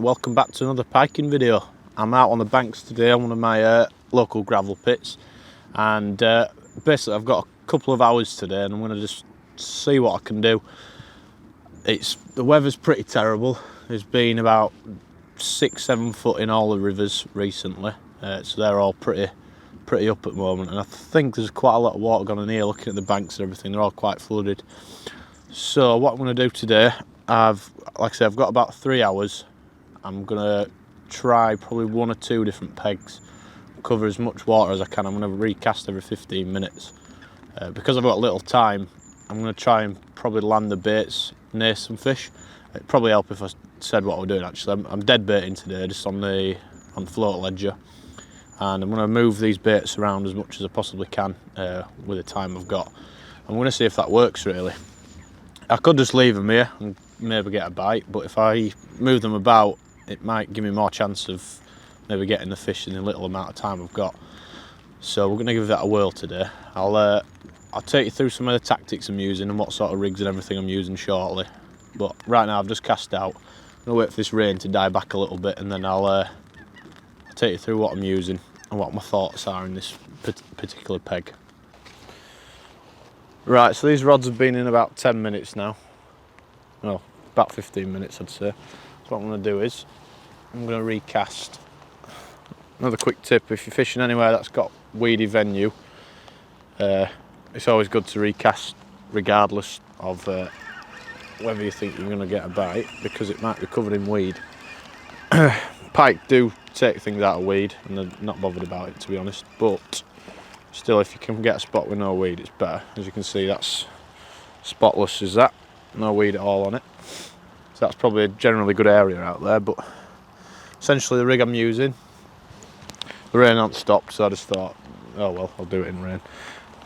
welcome back to another piking video. I'm out on the banks today on one of my local gravel pits, and basically I've got a couple of hours today and I'm going to just see what I can do. The weather's pretty terrible. There's been about 6-7 foot in all the rivers recently, so they're all pretty up at the moment, and I think there's quite a lot of water gone in here. Looking at the banks and everything, they're all quite flooded. So what I'm going to do today, like I said, I've got about 3 hours. I'm going to try probably 1 or 2 different pegs, cover as much water as I can. I'm going to recast every 15 minutes. Because I've got little time, I'm going to try and probably land the baits near some fish. It'd probably help if I said what I'm doing actually. I'm dead baiting today, just on the float ledger. And I'm going to move these baits around as much as I possibly can with the time I've got. I'm going to see if that works really. I could just leave them here and maybe get a bite, but if I move them about, it might give me more chance of maybe getting the fish in the little amount of time I've got. So we're going to give that a whirl today. I'll take you through some of the tactics I'm using and what sort of rigs and everything I'm using shortly. But right now I've just cast out. I'm going to wait for this rain to die back a little bit, and then I'll take you through what I'm using and what my thoughts are in this particular peg. Right, so these rods have been in about 10 minutes now. No, about 15 minutes I'd say. So what I'm going to do is, I'm going to recast. Another quick tip, if you're fishing anywhere that's got weedy venue, it's always good to recast regardless of whether you think you're going to get a bite, because it might be covered in weed. Pike do take things out of weed and they're not bothered about it, to be honest, but still, if you can get a spot with no weed, it's better. As you can see, that's spotless as that, no weed at all on it. So that's probably a generally good area out there. But essentially the rig I'm using, the rain hasn't stopped, so I just thought, oh well, I'll do it in rain.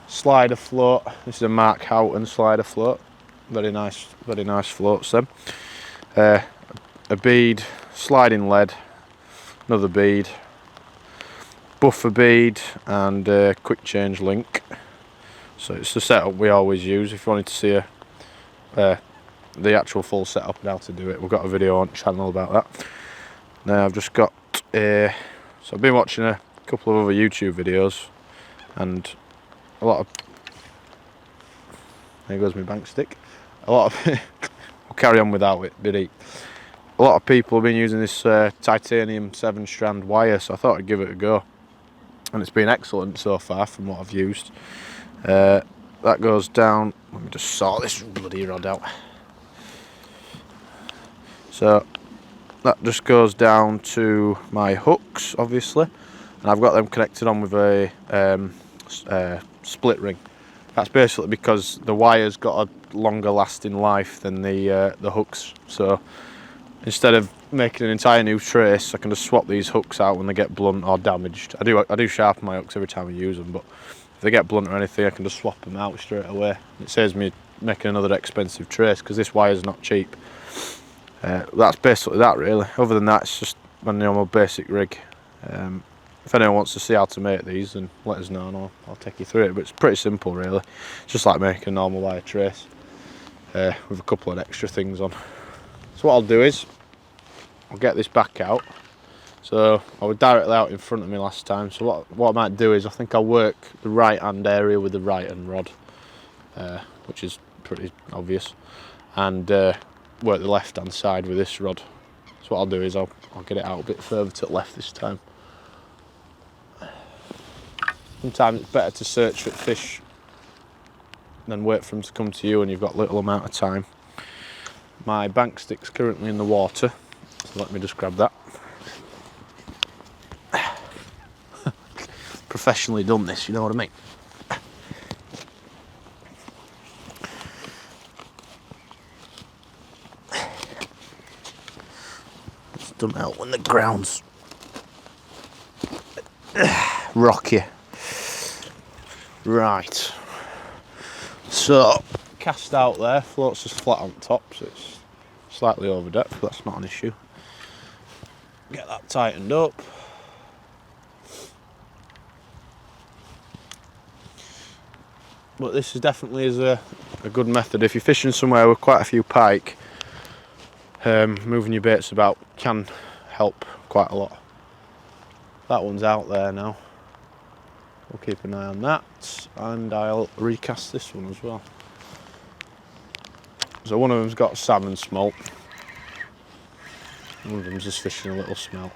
Slider float, this is a Mark Houghton slider float, very nice floats them. A bead, sliding lead, another bead, buffer bead, and a quick change link. So it's the setup we always use. If you wanted to see the actual full setup and how to do it, we've got a video on the channel about that. Now I've just got so I've been watching a couple of other YouTube videos, and a lot of, there goes my bank stick, a lot of we'll carry on without it, did he? A lot of people have been using this titanium 7-strand wire, so I thought I'd give it a go, and it's been excellent so far from what I've used. That goes down, let me just sort this bloody rod out. So that just goes down to my hooks, obviously, and I've got them connected on with a split ring. That's basically because the wire's got a longer lasting life than the hooks, so instead of making an entire new trace, I can just swap these hooks out when they get blunt or damaged. I do sharpen my hooks every time I use them, but if they get blunt or anything, I can just swap them out straight away. It saves me making another expensive trace, because this wire's not cheap. That's basically that really. Other than that, it's just my normal basic rig. If anyone wants to see how to make these, then let us know and I'll take you through it. But it's pretty simple really. It's just like making a normal wire trace with a couple of extra things on. So what I'll do is, I'll get this back out. So I was directly out in front of me last time, so what I might do is, I think I'll work the right hand area with the right hand rod, which is pretty obvious, and work the left hand side with this rod. So what I'll do is I'll get it out a bit further to the left this time. Sometimes it's better to search for fish than wait for them to come to you and you've got little amount of time. My bank stick's currently in the water, so let me just grab that. Professionally done this, you know what I mean? It's done out when the ground's rocky. Right, so cast out there, floats just flat on top, so it's slightly over depth, but that's not an issue. Get that tightened up. But this is definitely a good method if you're fishing somewhere with quite a few pike. Moving your baits about can help quite a lot. That one's out there now. We'll keep an eye on that, and I'll recast this one as well. So one of them's got salmon smolt. One of them's just fishing a little smelt.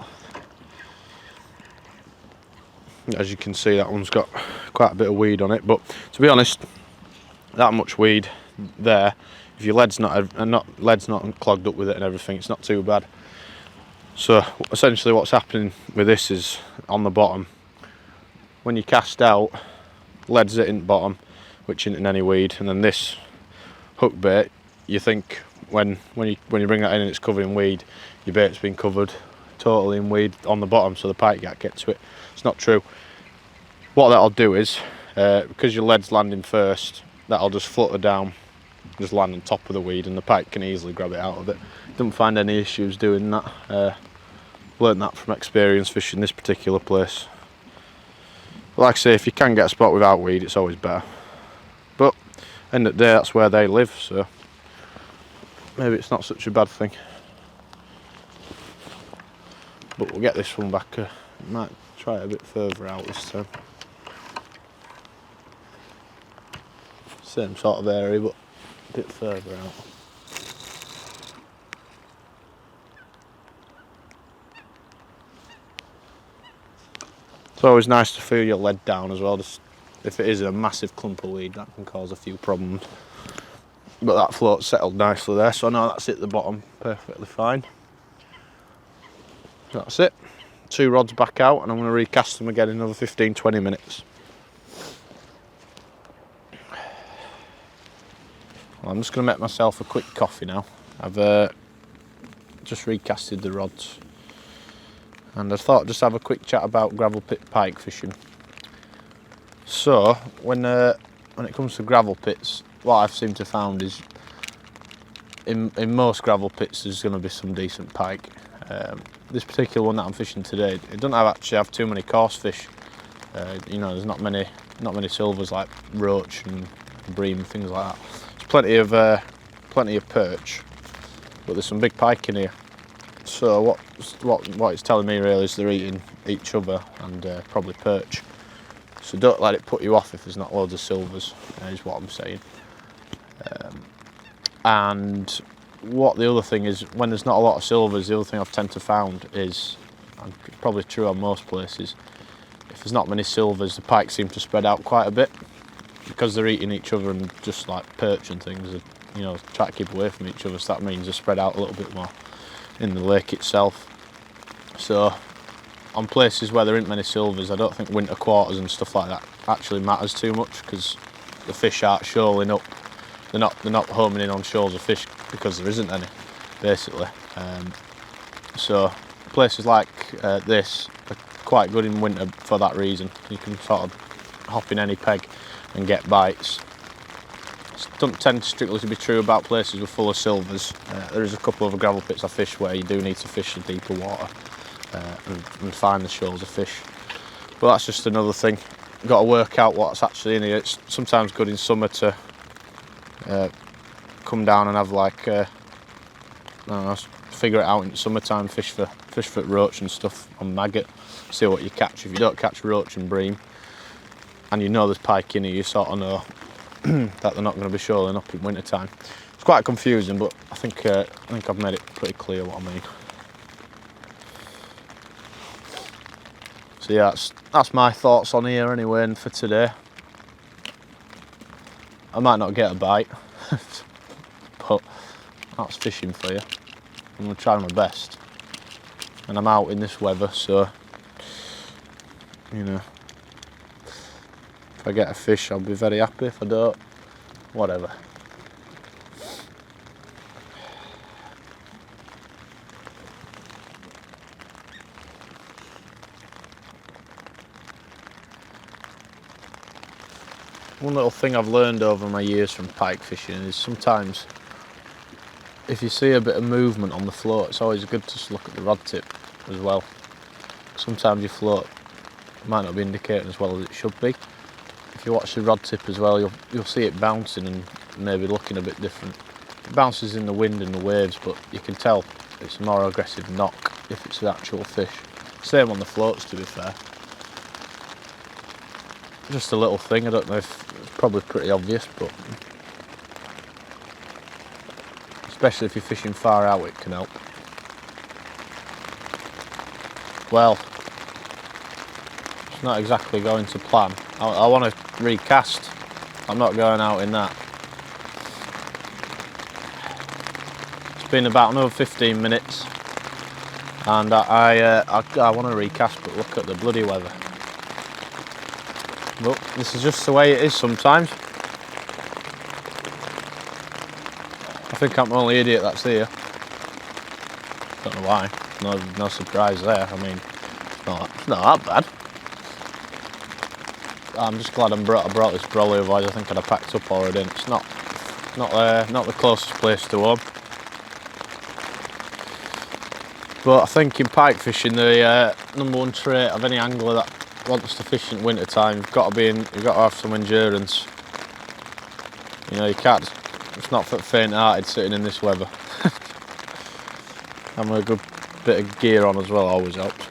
As you can see, that one's got quite a bit of weed on it, but to be honest, that much weed there, if your lead's not clogged up with it and everything, it's not too bad. So essentially what's happening with this is, on the bottom, when you cast out, lead's hitting the bottom, which isn't any weed, and then this hook bait, you think when you bring that in and it's covered in weed, your bait's been covered totally in weed on the bottom, so the pike can't get to it. It's not true. What that'll do is, because your lead's landing first, that'll just flutter down, just land on top of the weed, and the pike can easily grab it out of it. Don't find any issues doing that. Learned that from experience fishing this particular place. But like I say, if you can get a spot without weed, it's always better. But end of the day, that's where they live, so maybe it's not such a bad thing. But we'll get this one back. Might try it a bit further out this time. Same sort of area, but a bit further out. It's always nice to feel your lead down as well. Just if it is a massive clump of weed, that can cause a few problems. But that float settled nicely there, so I know that's at the bottom perfectly fine. That's it. 2 rods back out, and I'm going to recast them again in another 15-20 minutes. Well, I'm just going to make myself a quick coffee now. I've just recasted the rods, and I thought I'd just have a quick chat about gravel pit pike fishing. So when it comes to gravel pits, what I've seemed to found is in most gravel pits there's going to be some decent pike. This particular one that I'm fishing today, it doesn't actually have too many coarse fish. You know, there's not many silvers like roach and bream and things like that. There's plenty of perch, but there's some big pike in here. So what it's telling me really is they're eating each other and probably perch. So don't let it put you off if there's not loads of silvers, is what I'm saying. And what the other thing is, when there's not a lot of silvers, the other thing I've tend to found is, and probably true on most places, if there's not many silvers, the pike seem to spread out quite a bit because they're eating each other, and just like perch and things, you know, try to keep away from each other. So that means they spread out a little bit more in the lake itself. So on places where there aren't many silvers, I don't think winter quarters and stuff like that actually matters too much, because the fish aren't shoaling up. They're not homing in on shoals of fish because there isn't any, basically. So places like this are quite good in winter for that reason. You can sort of hop in any peg and get bites. It doesn't tend strictly to be true about places with full of silvers. There is a couple of gravel pits I fish where you do need to fish the deeper water and find the shoals of fish. But that's just another thing. You've got to work out what's actually in here. It's sometimes good in summer to come down and have like I don't know, figure it out in summertime. Fish for roach and stuff on maggot. See what you catch. If you don't catch roach and bream, and you know there's pike in here, you sort of know that they're not going to be shoaling up in winter time. It's quite confusing, but I think I've made it pretty clear what I mean. So yeah, that's my thoughts on here anyway, and for today. I might not get a bite, but that's fishing for you. I'm going to try my best. And I'm out in this weather, so, you know, if I get a fish, I'll be very happy. If I don't, whatever. One little thing I've learned over my years from pike fishing is sometimes if you see a bit of movement on the float, it's always good to just look at the rod tip as well. Sometimes your float might not be indicating as well as it should be. If you watch the rod tip as well, you'll see it bouncing and maybe looking a bit different. It bounces in the wind and the waves, but you can tell it's a more aggressive knock if it's an actual fish. Same on the floats, to be fair. Just a little thing, I don't know if it's probably pretty obvious, but especially if you're fishing far out, it can help. Well, it's not exactly going to plan. I want to recast. I'm not going out in that. It's been about another 15 minutes, and I want to recast, but look at the bloody weather. But this is just the way it is sometimes. I think I'm the only idiot that's here. Don't know why. No surprise there. I mean, it's not that bad. I'm just glad I brought this brolly, otherwise I think I'd have packed up already. And it's not the closest place to home. But I think in pike fishing, the number one trait of any angler that wants to fish in winter time, you've got to have some endurance. You know, you can't. It's not for faint-hearted sitting in this weather. Having a good bit of gear on as well always helps.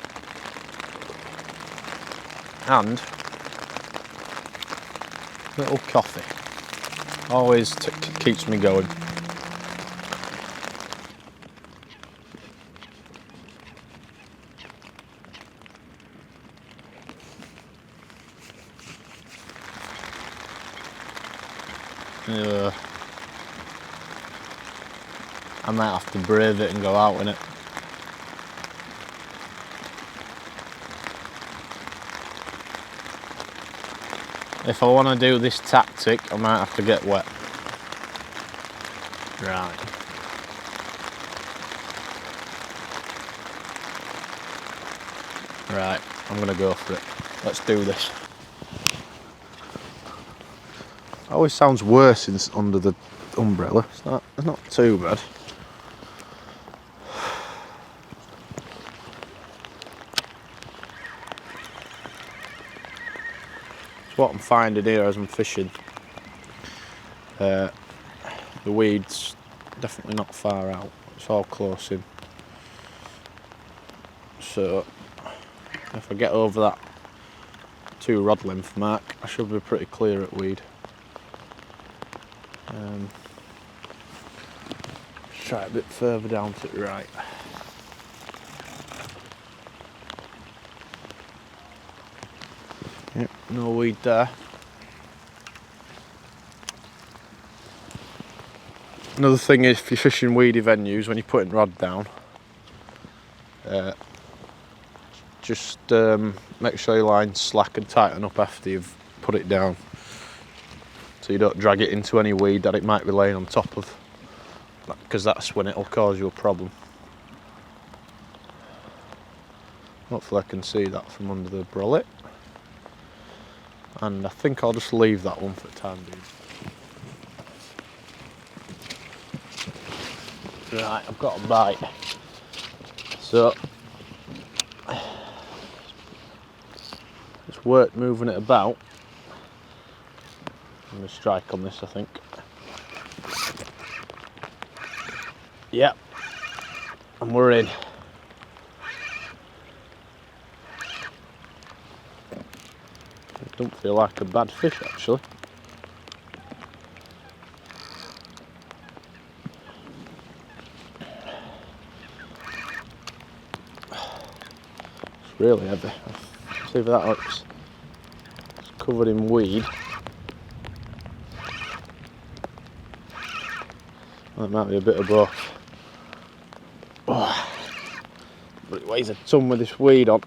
And a little coffee always keeps me going. I might have to brave it and go out in it. If I want to do this tactic, I might have to get wet. Right. Right, I'm going to go for it. Let's do this. It always sounds worse under the umbrella. It's not too bad. What I'm finding here as I'm fishing, the weed's definitely not far out, it's all close in. So if I get over that 2 rod length mark, I should be pretty clear at weed. Let's try it a bit further down to the right. Yep, no weed there. Another thing is, if you're fishing weedy venues, when you're putting rod down, just make sure your line's slack and tighten up after you've put it down, so you don't drag it into any weed that it might be laying on top of, because that's when it'll cause you a problem. Hopefully I can see that from under the brolly. And I think I'll just leave that one for the time being. Right, I've got a bite. So it's worth moving it about. I'm going to strike on this, I think. Yep, and we're in. Don't feel like a bad fish actually. It's really heavy. See if that looks. It's covered in weed. That might be a bit of both. Oh, but it weighs a ton with this weed on.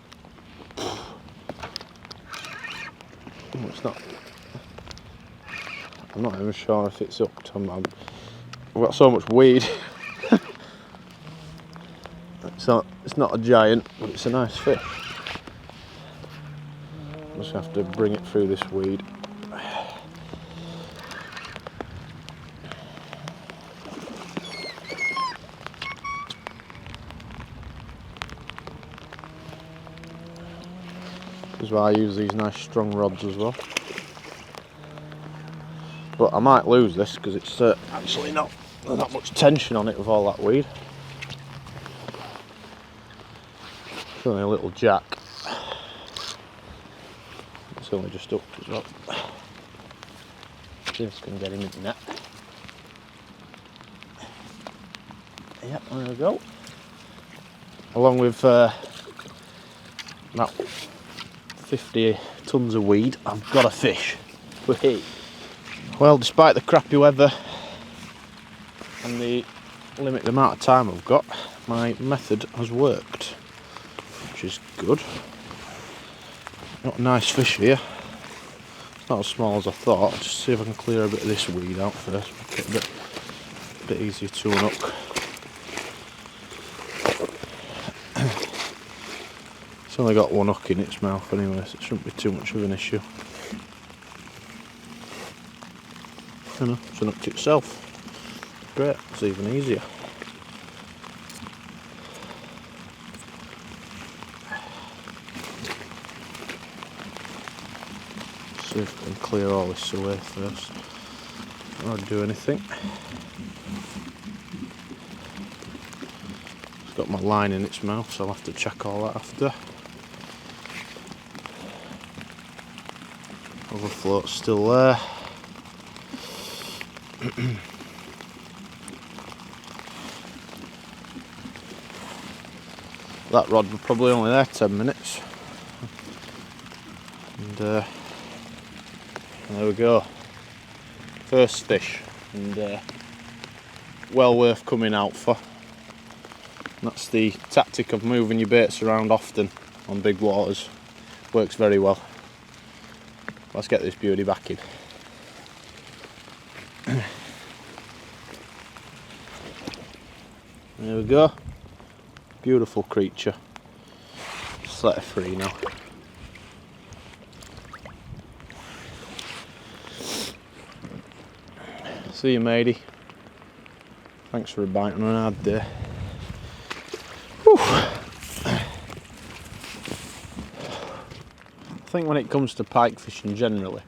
I'm not even sure if it's hooked. I've got so much weed. It's not a giant, but it's a nice fish. Just have to bring it through this weed. This is why I use these nice strong rods as well. But I might lose this because it's actually not that much tension on it with all that weed. It's only a little jack. It's only just up as well. Just gonna get him in the net. Yep, there we go. Along with about 50 tons of weed, I've got a fish. Well, despite the crappy weather and the limited amount of time I've got, my method has worked, which is good. Got a nice fish here. It's not as small as I thought. I'll just see if I can clear a bit of this weed out first, make it a bit easier to unhook. It's only got one hook in its mouth anyway, so it shouldn't be too much of an issue. You know, it's unhooked itself. Great, it's even easier. See if I can clear all this away first before I do anything. It's got my line in its mouth, so I'll have to check all that after. Other float's still there. That rod was probably only there 10 minutes. And there we go. First fish, and well worth coming out for. And that's the tactic of moving your baits around often on big waters. Works very well. Let's get this beauty back in. There we go. Beautiful creature. Just let her free now. See you, matey. Thanks for a bite on an hard day. Whew. I think when it comes to pike fishing generally,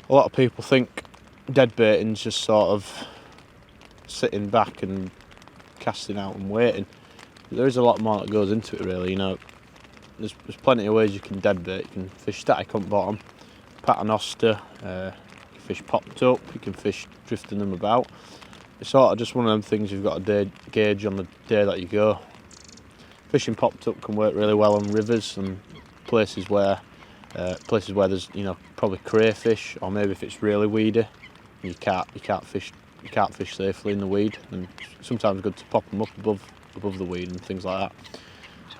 a lot of people think deadbaiting's just sort of sitting back and casting out and waiting. But there is a lot more that goes into it, really. You know, there's plenty of ways you can deadbait. You can fish static on bottom, paternoster, fish popped up, you can fish drifting them about. It's sort of just one of them things you've got to gauge on the day that you go. Fishing popped up can work really well on rivers and places where there's, you know, probably crayfish, or maybe if it's really weedy, you can't fish safely in the weed, and sometimes good to pop them up above the weed and things like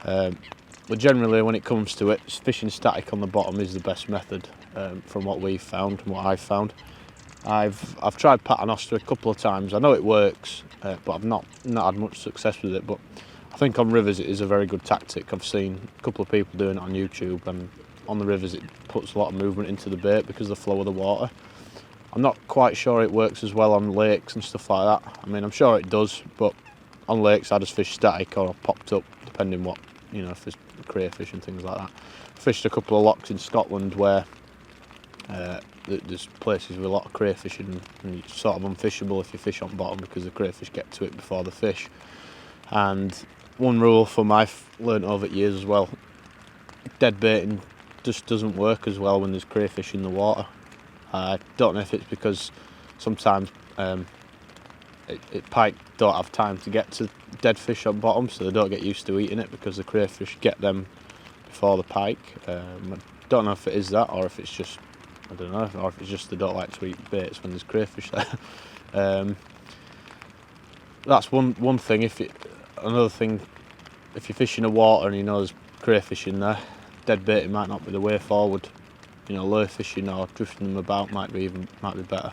that. But generally, when it comes to it, fishing static on the bottom is the best method, from what we've found and what I've found. I've tried paternoster a couple of times. I know it works, but I've not had much success with it. But I think on rivers it is a very good tactic. I've seen a couple of people doing it on YouTube, and on the rivers it puts a lot of movement into the bait because of the flow of the water. I'm not quite sure it works as well on lakes and stuff like that. I mean, I'm sure it does, but on lakes I just fish static or popped up, depending what, you know, if there's crayfish and things like that. I fished a couple of locks in Scotland where there's places with a lot of crayfish, and it's sort of unfishable if you fish on bottom because the crayfish get to it before the fish. And one rule from I've learned over the years as well, deadbaiting just doesn't work as well when there's crayfish in the water. I don't know if it's because sometimes pike don't have time to get to dead fish on bottom, so they don't get used to eating it because the crayfish get them before the pike. I don't know if it is that, or if it's just, I don't know, or if it's just they don't like to eat baits when there's crayfish there. That's one thing. Another thing, if you're fishing a water and you know there's crayfish in there, deadbaiting might not be the way forward. You know, lure fishing or drifting them about might be better.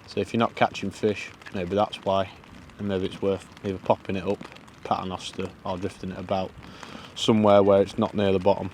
So if you're not catching fish, maybe that's why, and maybe it's worth either popping it up, paternoster, or drifting it about somewhere where it's not near the bottom.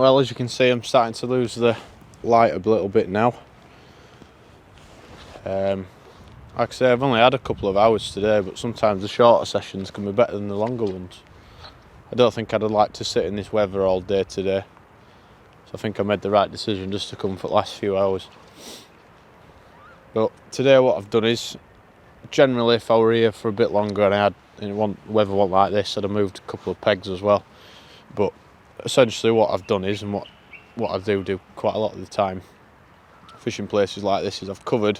Well, as you can see, I'm starting to lose the light a little bit now. Like I say, I've only had a couple of hours today, but sometimes the shorter sessions can be better than the longer ones. I don't think I'd like to sit in this weather all day today, so I think I made the right decision just to come for the last few hours. But today what I've done is, generally if I were here for a bit longer and the weather wasn't like this, I'd have moved a couple of pegs as well. But essentially what I've done is, and what I do quite a lot of the time fishing places like this, is I've covered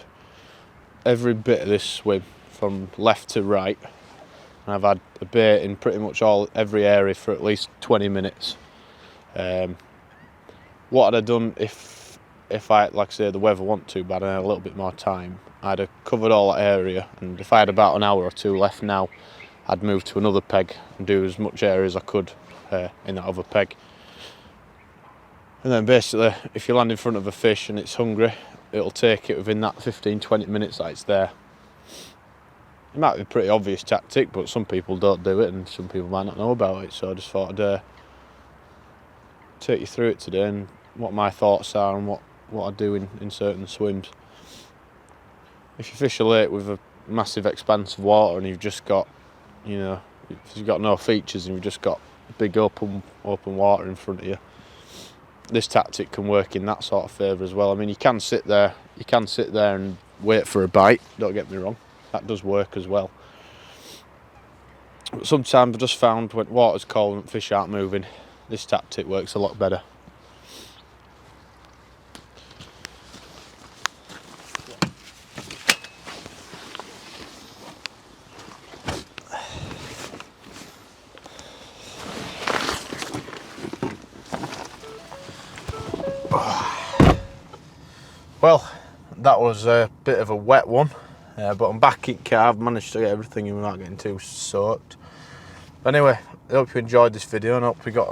every bit of this swim from left to right, and I've had a bait in pretty much every area for at least 20 minutes. What had I done if I, like I say, the weather wasn't too bad and I had a little bit more time, I'd have covered all that area, and if I had about an hour or two left now, I'd move to another peg and do as much area as I could in that other peg. And then basically, if you land in front of a fish and it's hungry, it'll take it within that 15-20 minutes that it's there. It might be a pretty obvious tactic, but some people don't do it and some people might not know about it, so I just thought I'd take you through it today and what my thoughts are and what I do in certain swims. If you fish a lake with a massive expanse of water and you've just got, you know, if you've got no features and you've just got big open water in front of you, this tactic can work in that sort of favour as well. I mean, you can sit there and wait for a bite, don't get me wrong, that does work as well. But sometimes I've just found when water's cold and fish aren't moving, this tactic works a lot better. Well, that was a bit of a wet one, but I'm back in car. I've managed to get everything in without getting too soaked. But anyway, I hope you enjoyed this video and I hope we got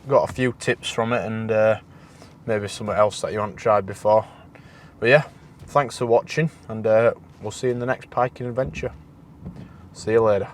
a few tips from it, and maybe something else that you haven't tried before. But yeah, thanks for watching, and we'll see you in the next piking adventure. See you later.